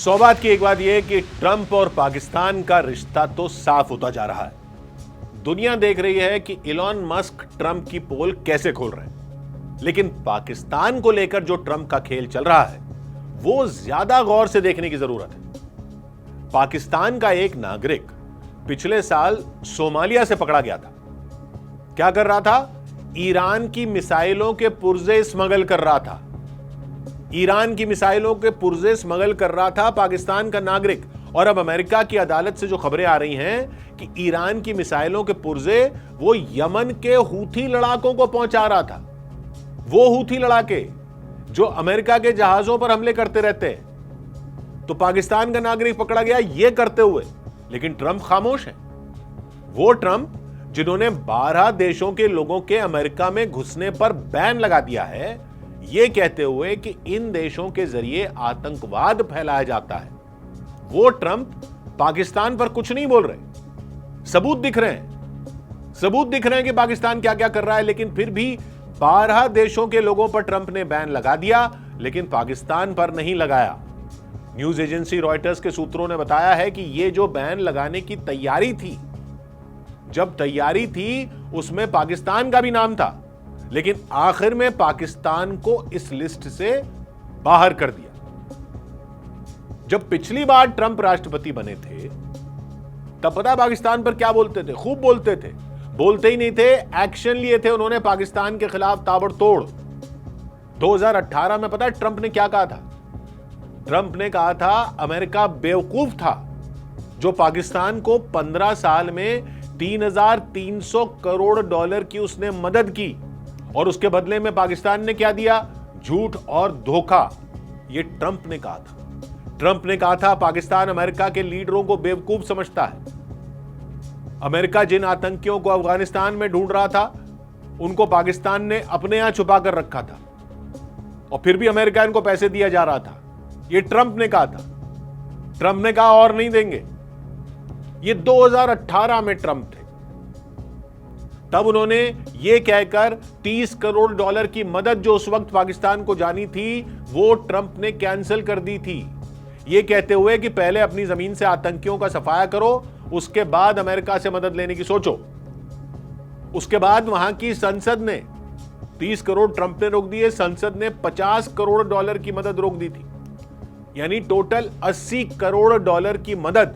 सौबात की एक बात यह है कि ट्रंप और पाकिस्तान का रिश्ता तो साफ होता जा रहा है। दुनिया देख रही है कि इलॉन मस्क ट्रंप की पोल कैसे खोल रहे हैं, लेकिन पाकिस्तान को लेकर जो ट्रंप का खेल चल रहा है वो ज्यादा गौर से देखने की जरूरत है। पाकिस्तान का एक नागरिक पिछले साल सोमालिया से पकड़ा गया था। क्या कर रहा था? ईरान की मिसाइलों के पुर्जे स्मगल कर रहा था। ईरान की मिसाइलों के पुर्जे स्मगल कर रहा था पाकिस्तान का नागरिक। और अब अमेरिका की अदालत से जो खबरें आ रही हैं कि ईरान की मिसाइलों के पुर्जे वो यमन के हूथी लड़ाकों को पहुंचा रहा था। वो हूथी लड़ाके जो अमेरिका के जहाजों पर हमले करते रहते हैं। तो पाकिस्तान का नागरिक पकड़ा गया ये करते हुए, लेकिन ट्रंप खामोश है। वो ट्रंप जिन्होंने 12 देशों के लोगों के अमेरिका में घुसने पर बैन लगा दिया है, ये कहते हुए कि इन देशों के जरिए आतंकवाद फैलाया जाता है। वो ट्रंप पाकिस्तान पर कुछ नहीं बोल रहे। सबूत दिख रहे हैं कि पाकिस्तान क्या क्या कर रहा है, लेकिन फिर भी 12 देशों के लोगों पर ट्रंप ने बैन लगा दिया, लेकिन पाकिस्तान पर नहीं लगाया। न्यूज एजेंसी रॉयटर्स के सूत्रों ने बताया है कि यह जो बैन लगाने की तैयारी थी, जब तैयारी थी उसमें पाकिस्तान का भी नाम था, लेकिन आखिर में पाकिस्तान को इस लिस्ट से बाहर कर दिया। जब पिछली बार ट्रंप राष्ट्रपति बने थे तब पता पाकिस्तान पर क्या बोलते थे? खूब बोलते थे। बोलते ही नहीं थे, एक्शन लिए थे उन्होंने पाकिस्तान के खिलाफ ताबड़तोड़। 2018 में पता है ट्रंप ने क्या कहा था? ट्रंप ने कहा था अमेरिका बेवकूफ था जो पाकिस्तान को 15 साल में 3,300 करोड़ डॉलर की उसने मदद की, और उसके बदले में पाकिस्तान ने क्या दिया? झूठ और धोखा। यह ट्रंप ने कहा था। ट्रंप ने कहा था पाकिस्तान अमेरिका के लीडरों को बेवकूफ समझता है। अमेरिका जिन आतंकियों को अफगानिस्तान में ढूंढ रहा था उनको पाकिस्तान ने अपने यहां छुपा कर रखा था, और फिर भी अमेरिका इनको पैसे दिया जा रहा था। यह ट्रंप ने कहा था। ट्रंप ने कहा और नहीं देंगे। ये 2018 में ट्रंप थे। तब उन्होंने यह कहकर 30 करोड़ डॉलर की मदद जो उस वक्त पाकिस्तान को जानी थी वो ट्रंप ने कैंसिल कर दी थी, यह कहते हुए कि पहले अपनी जमीन से आतंकियों का सफाया करो, उसके बाद अमेरिका से मदद लेने की सोचो। उसके बाद वहां की संसद ने 30 करोड़ ट्रंप ने रोक दिए, संसद ने 50 करोड़ डॉलर की मदद रोक दी थी। यानी टोटल 80 करोड़ डॉलर की मदद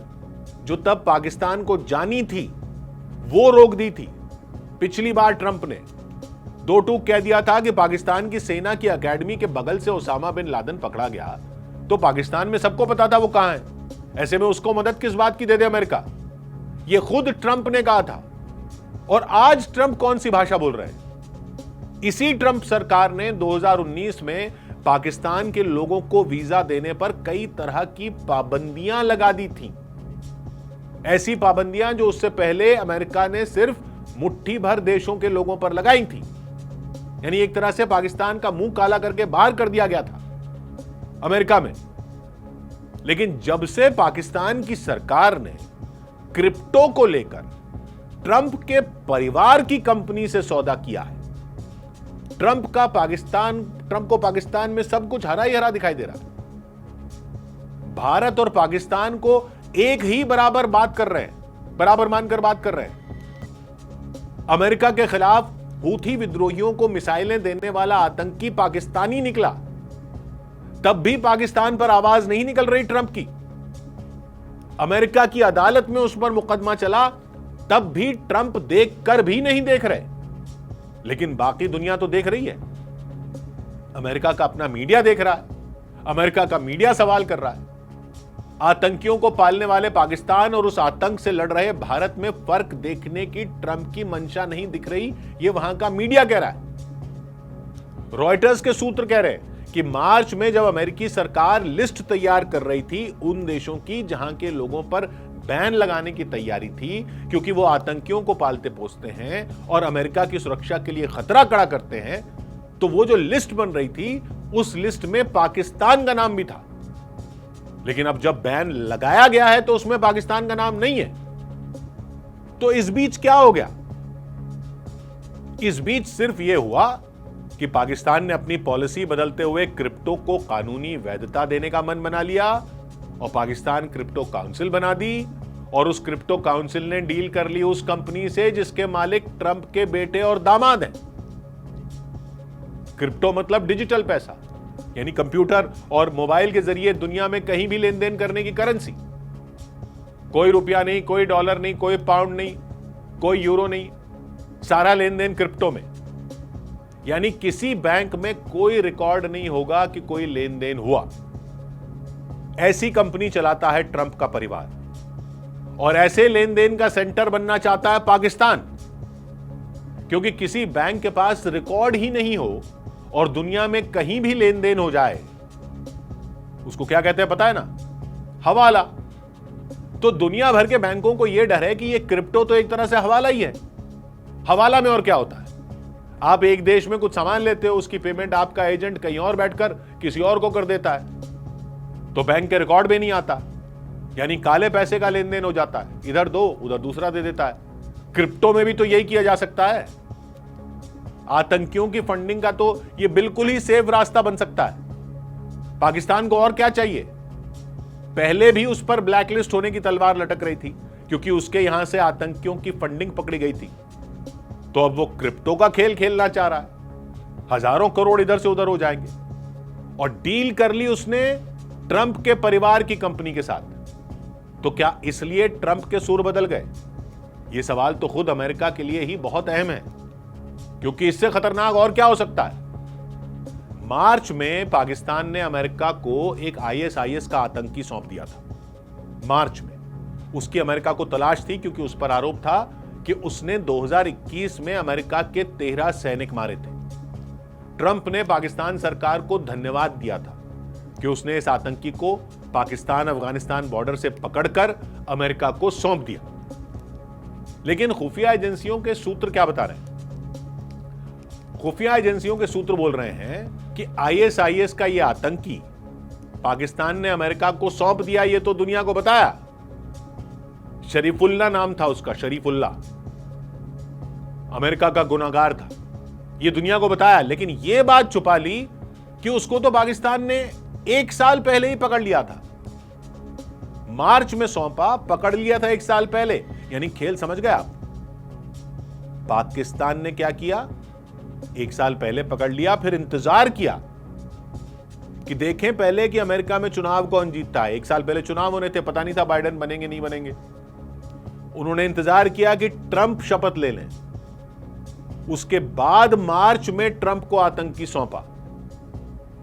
जो तब पाकिस्तान को जानी थी वो रोक दी थी। पिछली बार ट्रंप ने 2 टूक कह दिया था कि पाकिस्तान की सेना की एकेडमी के बगल से ओसामा बिन लादेन पकड़ा गया, तो पाकिस्तान में सबको पता था वो कहां है। ऐसे में उसको मदद किस बात की दे दे अमेरिका? ये खुद ट्रंप ने कहा था। और आज ट्रंप कौन सी भाषा बोल रहे हैं? इसी ट्रंप सरकार ने 2019 में पाकिस्तान के लोगों को वीजा देने पर कई तरह की पाबंदियां लगा दी थी। ऐसी पाबंदियां जो उससे पहले अमेरिका ने सिर्फ मुट्ठी भर देशों के लोगों पर लगाई थी। यानी एक तरह से पाकिस्तान का मुंह काला करके बाहर कर दिया गया था अमेरिका में। लेकिन जब से पाकिस्तान की सरकार ने क्रिप्टो को लेकर ट्रंप के परिवार की कंपनी से सौदा किया है, ट्रंप को पाकिस्तान में सब कुछ हरा ही हरा दिखाई दे रहा है। भारत और पाकिस्तान को एक ही बराबर बात कर रहे हैं, बराबर मानकर बात कर रहे हैं। अमेरिका के खिलाफ हूथी विद्रोहियों को मिसाइलें देने वाला आतंकी पाकिस्तानी निकला, तब भी पाकिस्तान पर आवाज नहीं निकल रही ट्रंप की। अमेरिका की अदालत में उस पर मुकदमा चला, तब भी ट्रंप देखकर भी नहीं देख रहे। लेकिन बाकी दुनिया तो देख रही है। अमेरिका का अपना मीडिया देख रहा है। अमेरिका का मीडिया सवाल कर रहा है। आतंकियों को पालने वाले पाकिस्तान और उस आतंक से लड़ रहे भारत में फर्क देखने की ट्रंप की मंशा नहीं दिख रही, यह वहां का मीडिया कह रहा है। रॉयटर्स के सूत्र कह रहे हैं कि मार्च में जब अमेरिकी सरकार लिस्ट तैयार कर रही थी उन देशों की जहां के लोगों पर बैन लगाने की तैयारी थी, क्योंकि वो आतंकियों को पालते पोसते हैं और अमेरिका की सुरक्षा के लिए खतरा खड़ा करते हैं, तो वो जो लिस्ट बन रही थी उस लिस्ट में पाकिस्तान का नाम भी था। लेकिन अब जब बैन लगाया गया है तो उसमें पाकिस्तान का नाम नहीं है। तो इस बीच क्या हो गया? इस बीच सिर्फ यह हुआ कि पाकिस्तान ने अपनी पॉलिसी बदलते हुए क्रिप्टो को कानूनी वैधता देने का मन बना लिया और पाकिस्तान क्रिप्टो काउंसिल बना दी और उस क्रिप्टो काउंसिल ने डील कर ली उस कंपनी से जिसके मालिक ट्रंप के बेटे और दामाद हैं। क्रिप्टो मतलब डिजिटल पैसा, यानी कंप्यूटर और मोबाइल के जरिए दुनिया में कहीं भी लेन देन करने की करेंसी। कोई रुपया नहीं, कोई डॉलर नहीं, कोई पाउंड नहीं, कोई यूरो नहीं, सारा लेन देन क्रिप्टो में। यानी किसी बैंक में कोई रिकॉर्ड नहीं होगा कि कोई लेन देन हुआ। ऐसी कंपनी चलाता है ट्रंप का परिवार और ऐसे लेन देन का सेंटर बनना चाहता है पाकिस्तान, क्योंकि किसी बैंक के पास रिकॉर्ड ही नहीं हो और दुनिया में कहीं भी लेन देन हो जाए, उसको क्या कहते हैं पता है ना? हवाला। तो दुनिया भर के बैंकों को यह डर है कि यह क्रिप्टो तो एक तरह से हवाला ही है। हवाला में और क्या होता है? आप एक देश में कुछ सामान लेते हो, उसकी पेमेंट आपका एजेंट कहीं और बैठकर किसी और को कर देता है, तो बैंक के रिकॉर्ड में नहीं आता, यानी काले पैसे का लेन देन हो जाता है। इधर दो उधर दूसरा दे देता है। क्रिप्टो में भी तो यही किया जा सकता है। आतंकियों की फंडिंग का तो यह बिल्कुल ही सेफ रास्ता बन सकता है। पाकिस्तान को और क्या चाहिए? पहले भी उस पर ब्लैकलिस्ट होने की तलवार लटक रही थी क्योंकि उसके यहां से आतंकियों की फंडिंग पकड़ी गई थी। तो अब वो क्रिप्टो का खेल खेलना चाह रहा है। हजारों करोड़ इधर से उधर हो जाएंगे। और डील कर ली उसने ट्रंप के परिवार की कंपनी के साथ। तो क्या इसलिए ट्रंप के सुर बदल गए? यह सवाल तो खुद अमेरिका के लिए ही बहुत अहम है, क्योंकि इससे खतरनाक और क्या हो सकता है? मार्च में पाकिस्तान ने अमेरिका को एक आईएसआईएस का आतंकी सौंप दिया था। मार्च में उसकी अमेरिका को तलाश थी, क्योंकि उस पर आरोप था कि उसने 2021 में अमेरिका के 13 सैनिक मारे थे। ट्रंप ने पाकिस्तान सरकार को धन्यवाद दिया था कि उसने इस आतंकी को पाकिस्तान अफगानिस्तान बॉर्डर से पकड़कर अमेरिका को सौंप दिया। लेकिन खुफिया एजेंसियों के सूत्र क्या बता रहे हैं? खुफिया एजेंसियों के सूत्र बोल रहे हैं कि आईएसआईएस का यह आतंकी पाकिस्तान ने अमेरिका को सौंप दिया, यह तो दुनिया को बताया। शरीफुल्ला नाम था उसका, शरीफुल्ला अमेरिका का गुनाहगार था, यह दुनिया को बताया। लेकिन यह बात छुपा ली कि उसको तो पाकिस्तान ने 1 साल पहले ही पकड़ लिया था। मार्च में सौंपा, पकड़ लिया था 1 साल पहले, यानी खेल समझ गए आप। पाकिस्तान ने क्या किया? 1 साल पहले पकड़ लिया, फिर इंतजार किया कि देखें पहले कि अमेरिका में चुनाव कौन जीतता है। 1 साल पहले चुनाव होने थे, पता नहीं था बाइडेन बनेंगे नहीं बनेंगे। उन्होंने इंतजार किया कि ट्रंप शपथ ले लें। उसके बाद मार्च में ट्रंप को आतंकी सौंपा।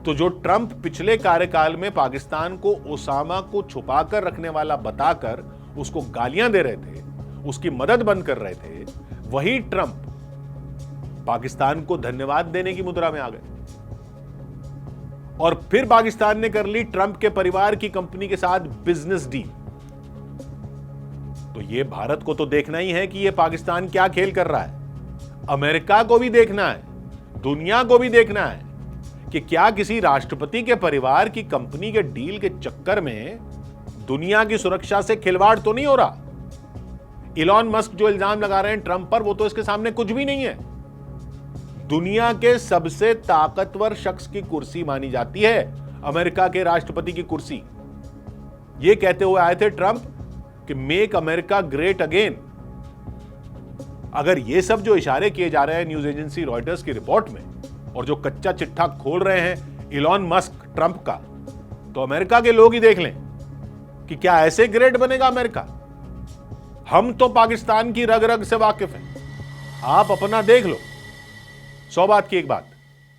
तो जो ट्रंप पिछले कार्यकाल में पाकिस्तान को ओसामा को छुपाकर रखने वाला बताकर उसको गालियां दे रहे थे, उसकी मदद बंद कर रहे थे, वही ट्रंप पाकिस्तान को धन्यवाद देने की मुद्रा में आ गए। और फिर पाकिस्तान ने कर ली ट्रंप के परिवार की कंपनी के साथ बिजनेस डील। तो यह भारत को तो देखना ही है कि यह पाकिस्तान क्या खेल कर रहा है। अमेरिका को भी देखना है, दुनिया को भी देखना है कि क्या किसी राष्ट्रपति के परिवार की कंपनी के डील के चक्कर में दुनिया की सुरक्षा से खिलवाड़ तो नहीं हो रहा। इलॉन मस्क जो इल्जाम लगा रहे हैं ट्रंप पर, वो तो इसके सामने कुछ भी नहीं है। दुनिया के सबसे ताकतवर शख्स की कुर्सी मानी जाती है अमेरिका के राष्ट्रपति की कुर्सी। यह कहते हुए आए थे ट्रंप कि मेक अमेरिका ग्रेट अगेन। अगर यह सब जो इशारे किए जा रहे हैं न्यूज एजेंसी रॉयटर्स की रिपोर्ट में, और जो कच्चा चिट्ठा खोल रहे हैं इलॉन मस्क ट्रंप का, तो अमेरिका के लोग ही देख लें कि क्या ऐसे ग्रेट बनेगा अमेरिका। हम तो पाकिस्तान की रग रग से वाकिफ हैं, आप अपना देख लो। 100 बात की एक बात,